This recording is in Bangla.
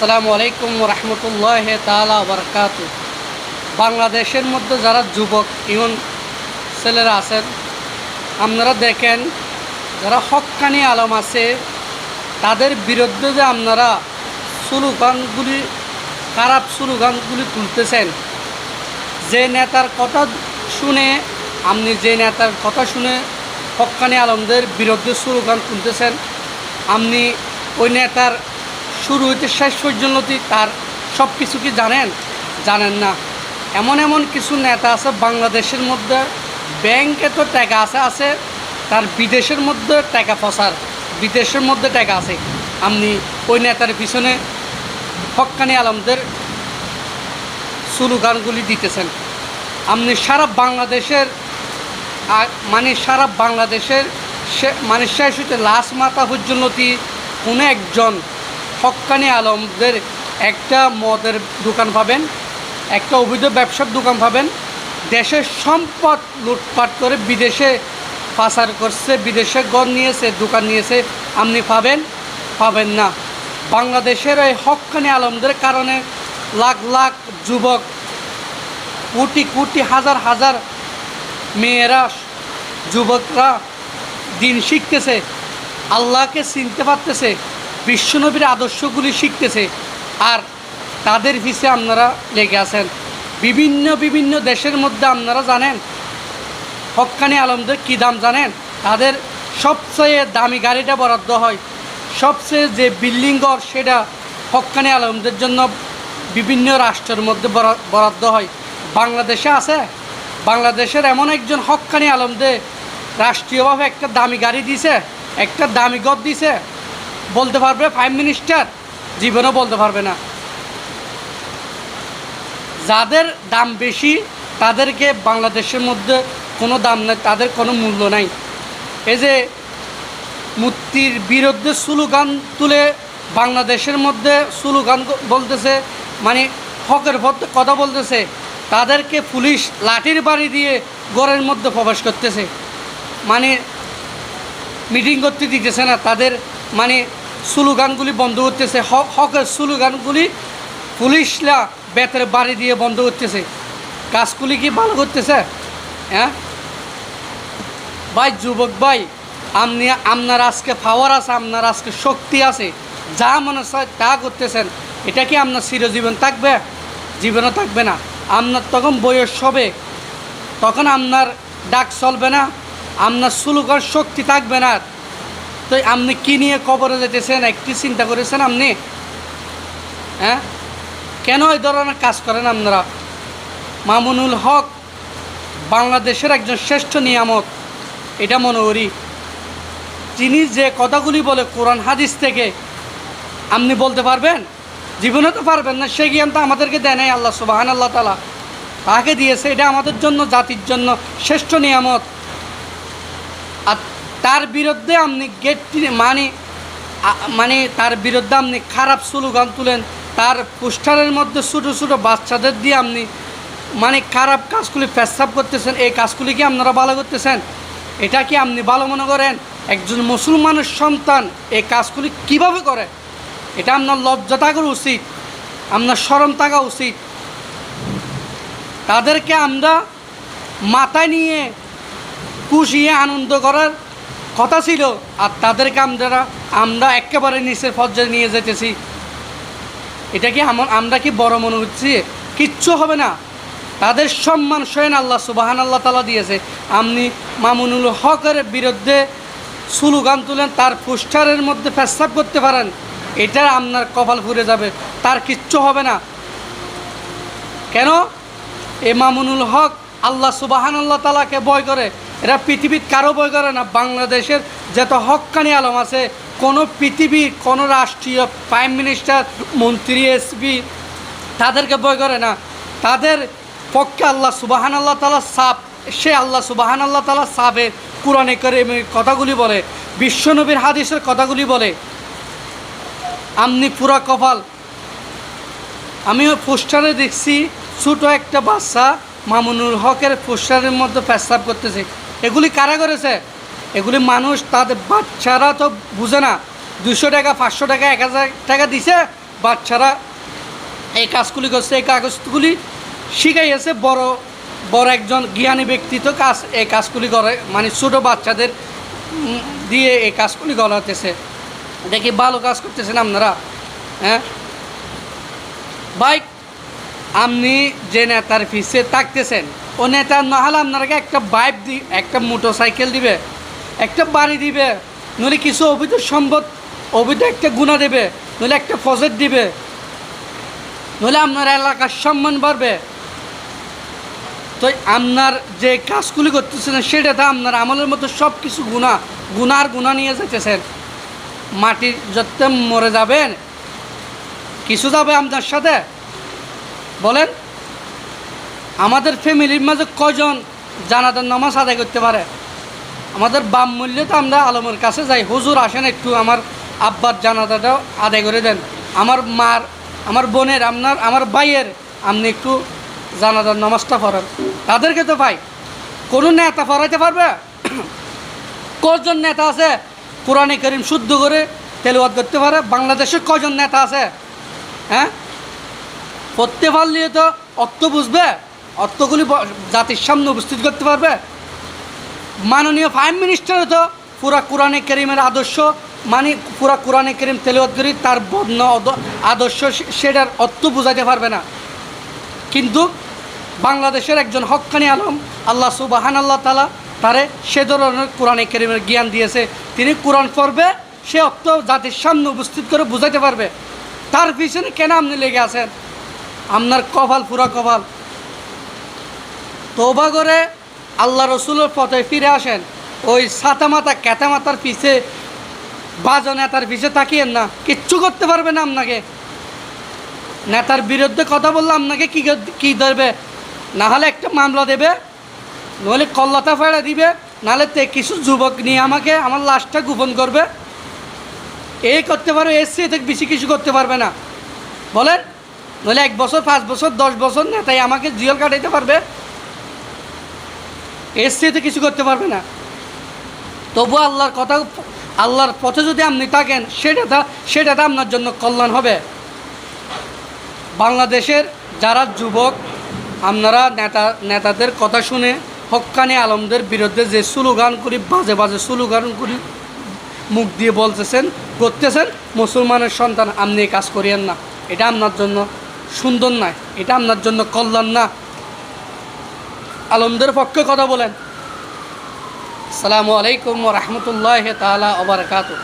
আসসালামু আলাইকুম রহমতুল্লাহ তাআলা বারাকাতু। বাংলাদেশের মধ্যে যারা যুবক ইউন ছেলেরা আছেন, আপনারা দেখেন যারা হক্কানি আলম আছে তাদের বিরুদ্ধে যে আপনারা স্লোগানগুলি খারাপ স্লোগানগুলি তুলতেছেন, যে নেতার কথা শুনে হক্কানি আলমদের বিরুদ্ধে স্লোগান তুলতেছেন, আপনি ওই নেতার শুরু হইতে শেষ পর্যন্ত তার সব কিছু কি জানেন না। এমন কিছু নেতা আছে বাংলাদেশের মধ্যে, ব্যাংকে তো টাকা আছে তার বিদেশের মধ্যে টাকা ফসার, বিদেশের মধ্যে টাকা আছে। আপনি ওই নেতার পিছনে হক্কানি আলমদের স্লোগানগুলি দিতেছেন। আপনি সারা বাংলাদেশের শেষ হইতে লাশ মাথা পর্যন্ত কোনো একজন হক্কানি আলমদের একটা মদের দোকান পাবেন, একটা অবৈধ ব্যবসার দোকান পাবেন, দেশের সম্পদ লুটপাট করে বিদেশে পাচার করছে, বিদেশে ঘর নিয়েছে, দোকান নিয়েছে, আপনি পাবেন না। বাংলাদেশের এই হক্কানি আলমদের কারণে লাখ লাখ যুবক, কোটি হাজার মেয়েরা, যুবকরা দিন শিখতেছে, আল্লাহকে চিনতে পারতেছে, বিশ্বনবীর আদর্শগুলি শিখতেছে, আর তাদের পিছে আপনারা লেগে আছেন। বিভিন্ন দেশের মধ্যে আপনারা জানেন হক্কানি আলমদের কী দাম জানেন? তাদের সবচেয়ে দামি গাড়িটা বরাদ্দ হয়, সবচেয়ে যে বিল্ডিং ঘর সেটা হক্কানি আলমদের জন্য বিভিন্ন রাষ্ট্রের মধ্যে বরাদ্দ হয়। বাংলাদেশে আছে, বাংলাদেশের এমন একজন হক্কানি আলমদের রাষ্ট্রীয়ভাবে একটা দামি গাড়ি দিছে, একটা দামি ঘর দিছে, বলতে পারবে প্রাইম মিনিস্টার? জীবনও বলতে পারবে না। যাদের দাম বেশি তাদেরকে বাংলাদেশের মধ্যে কোনো দাম নেই, তাদের কোনো মূল্য নাই। এই যে মূর্তির বিরুদ্ধে স্লোগান তুলে বাংলাদেশের মধ্যে স্লোগান বলতেছে, মানে হকের পথে কথা বলতেছে, তাদেরকে পুলিশ লাঠির বাড়ি দিয়ে ঘরের মধ্যে প্রবেশ করতেছে, মানে মিটিং করতে দিতেছে না, তাদের মানে স্লোগানগুলি বন্ধ করতেছে, হকের স্লোগানগুলি পুলিশরা বেতের বাড়ি দিয়ে বন্ধ করতেছে। কাজগুলি কি ভালো করতেছে? হ্যাঁ ভাই, যুবক ভাই, আপনার আজকে পাওয়ার আছে, আপনার আজকে শক্তি আছে, যা মনে হয় তা করতেছেন, এটা কি আপনার চিরজীবন থাকবে? জীবনও থাকবে না। আপনার তখন বয়স হবে, তখন আপনার ডাক চলবে না, আপনার স্লোগান শক্তি থাকবে না। তো আপনি কী নিয়ে কবরে যেতেছেন একটি চিন্তা করেছেন আপনি? হ্যাঁ, কেন এই ধরনের কাজ করেন আপনারা? মামুনুল হক বাংলাদেশের একজন শ্রেষ্ঠ নিয়ামত, এটা মনে করি। তিনি যে কথাগুলি বলে কোরআন হাদিস থেকে, আপনি বলতে পারবেন? জীবনে তো পারবেন না, সেই জ্ঞান তো আমাদেরকে দেয় নাই আল্লাহ সুবহানাল্লাহ তাআলা, তাকে দিয়েছে। এটা আমাদের জন্য, জাতির জন্য শ্রেষ্ঠ নিয়ামত। আর তার বিরুদ্ধে আপনি তার বিরুদ্ধে আপনি খারাপ স্লোগান তুলেন, তার পোস্টারের মধ্যে ছোটো বাচ্চাদের দিয়ে আপনি খারাপ কাজগুলি পেশাব করতেছেন। এই কাজগুলি কি আপনারা ভালো করতেছেন? এটা কি আপনি ভালো মনে করেন? একজন মুসলমানের সন্তান এই কাজগুলি কিভাবে করে? এটা আপনার লজ্জা থাকা উচিত, আপনার শরম থাকা উচিত। তাদেরকে আমরা মাথায় নিয়ে খুশিয়ে আনন্দ করার কথা ছিল, আর তাদেরকে আমরা একেবারে নিচের পর্যায়ে নিয়ে যেতেছি। এটা কি আমরা কি বড় মনে হচ্ছে? কিচ্ছু হবে না। তাদের সম্মান স্বয়ং আল্লাহ সুবহানাল্লাহ তাআলা দিয়েছে। আপনি মামুনুল হকের বিরুদ্ধে স্লোগান তুলেন, তার পোস্টারের মধ্যে পেশাব করতে পারেন, এটা আপনার কপাল পুড়ে যাবে, তার কিচ্ছু হবে না। কেন? এই মামুনুল হক আল্লাহ সুবহানাল্লাহ তাআলাকে ভয় করে, এরা পৃথিবীর কারো ভয় করে না। বাংলাদেশের যত হক্কানি আলম আছে, কোনো পৃথিবীর কোনো রাষ্ট্রীয় প্রাইম মিনিস্টার, মন্ত্রী, এসপি তাদেরকে ভয় করে না। তাদের পক্ষে আল্লাহ সুবহানাল্লাহ তাআলা সাফ, সে আল্লাহ সুবহানাল্লাহ তাআলা সাফে কোরআনে কারীমের কথাগুলি বলে, বিশ্বনবীর হাদিসের কথাগুলি বলে। আপনি পুরা কপাল। আমিও পোস্টারে দেখছি ছোটো একটা বাচ্চা মামুনুল হকের পোস্টারের মধ্যে পেশাব করতেছে। এগুলি কারা করেছে? এগুলি মানুষ, তাদের বাচ্চারা তো বুঝে না। 200 টাকা, 500 টাকা, 1000 টাকা দিছে, বাচ্চারা এই কাজগুলি করছে, এই কাগজগুলি শিখাইয়েছে বড় বড় একজন জ্ঞানী ব্যক্তি তো এই কাজগুলি করে, মানে ছোটো বাচ্চাদের দিয়ে এই কাজগুলি করাতেছে। দেখি ভালো কাজ করতেছেন আপনারা। হ্যাঁ ভাই, আপনি যে নেতার পিছে থাকতেছেন, ও নেতা নাহলে আপনাকে একটা বাইক একটা মোটর সাইকেল দিবে, একটা বাড়ি দিবে, নইলে কিছু অবৈধ সম্পদ, অবৈধ একটা গুণা দেবে, নইলে একটা প্রজেক্ট দিবে, নইলে আপনার এলাকার সম্মান বাড়বে। তো আপনার যে কাজগুলি করতেছেন সেটাতে আপনার আমলের মতো সব কিছু গুণা নিয়ে যেতেছেন। মাটির যত মরে যাবেন, কিছু যাবে আপনার সাথে বলেন? আমাদের ফ্যামিলির মাঝে কজন জানাজার নামাজ আদায় করতে পারে? আমাদের বাম মূল্যে তো আমরা আলমের কাছে যাই, হুজুর আসেন একটু আমার আব্বার জানাজাটাও আদায় করে দেন, আমার মার, আমার বোনের, আমার ভাইয়ের আপনি একটু জানাজার নামাজটা পড়েন। তাদেরকে তো ভাই কোনো নেতা পড়াইতে পারবে? কজন নেতা আছে কোরআনে কারীম শুদ্ধ করে তেলাওয়াত করতে পারে? বাংলাদেশে কজন নেতা আছে? হ্যাঁ, পড়তে পারলে তো অর্থ বুঝবে, অর্থগুলি জাতির সামনে উপস্থিত করতে পারবে। মাননীয় প্রাইম মিনিস্টারও তো পুরা কোরআনে কারীমের আদর্শ, মানে পুরা কোরআনে কারীম তেলাওয়াত করি তার বর্ণ আদর্শ সেটার অর্থ বুঝাইতে পারবে না। কিন্তু বাংলাদেশের একজন হক্কানি আলম আল্লাহ সুবহানাল্লাহ তাআলা তারে সে ধরনের কোরআনে কারীমের জ্ঞান দিয়েছে। তিনি কোরআন পড়বে, সে অর্থ জাতির সামনে উপস্থিত করে বুঝাইতে পারবে। তার পিছনে কেন আপনি লেগে আছেন? আপনার কপাল পুরা কপাল। তওবা করে আল্লাহ রসুলের পথে ফিরে আসেন। ওই ছাতা মাথা ক্যাতা মাথার পিছে, বাজো নেতার পিছে তাকিয়েন না, কিচ্ছু করতে পারবে না আপনাকে। নেতার বিরুদ্ধে কথা বললে আপনাকে কী ধরবে? না হলে একটা মামলা দেবে, নইলে কল্লাতা ফেড়ে দিবে, নাহলে কিছু যুবক নিয়ে আমাকে আমার লাশটা গোপন করবে। এই করতে পারবে, এর চেয়ে থেকে বেশি কিছু করতে পারবে না বলেন? নইলে 1 বছর 5 বছর 10 বছর নেতাই আমাকে জিয়াল কাটাইতে পারবে, এর চেয়ে কিছু করতে পারবে না। তবু আল্লাহর কথা, আল্লাহর পথে যদি আপনি থাকেন সেটাতে আপনার জন্য কল্যাণ হবে। বাংলাদেশের যারা যুবক, আপনারা নেতাদের কথা শুনে হক্কানি আলমদের বিরুদ্ধে যে স্লোগান করি, বাজে বাজে স্লোগান করি মুখ দিয়ে বলতেছেন, করতেছেন, মুসলমানের সন্তান আপনি এই কাজ করিয়েন না। এটা আপনার জন্য সুন্দর নয়, এটা আপনার জন্য কল্যাণ না। আলমদের পক্ষে কথা বলেন। আসসালামু আলাইকুম ওয়া রাহমাতুল্লাহি তাআলা ওয়া বারাকাতুহু।